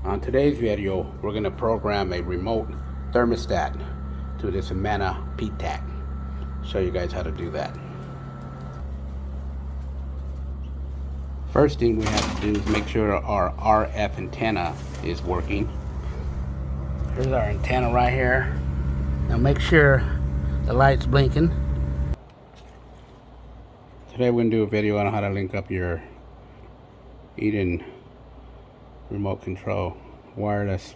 On today's video, we're going to program a remote thermostat to this Amana PTAC. Show you guys how to do that. First thing we have to do is make sure our RF antenna is working. Here's our antenna right here. Now make sure the light's blinking. Today we're going to do a video on how to link up your Eden remote control wireless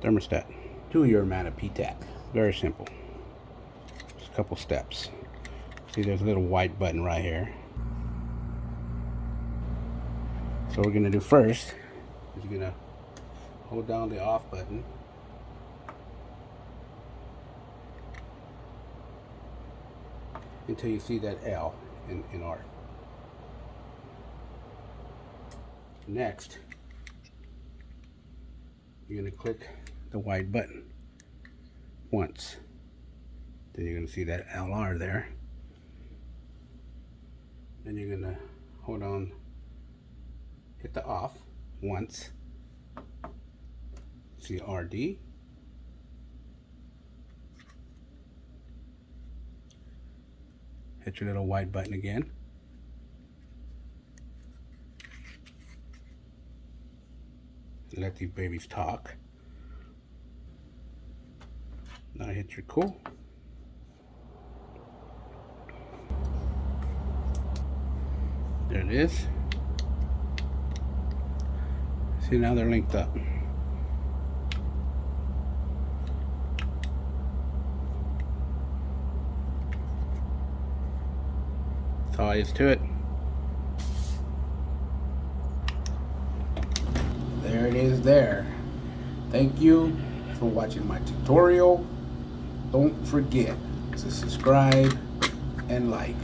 thermostat to your Amana PTAC. Very simple. Just a couple steps. See, there's a little white button right here. So what we're going to do first is you're going to hold down the off button. Until you see that L in R. Next, you're going to click the white button once. Then you're going to see that LR there. Then you're going to hold on, hit the off once. See RD. Hit your little white button again. Let these babies talk. Now hit your cool. There it is. See, now they're linked up. That's all there is to it. There it is there. Thank you for watching my tutorial. Don't forget to subscribe and like.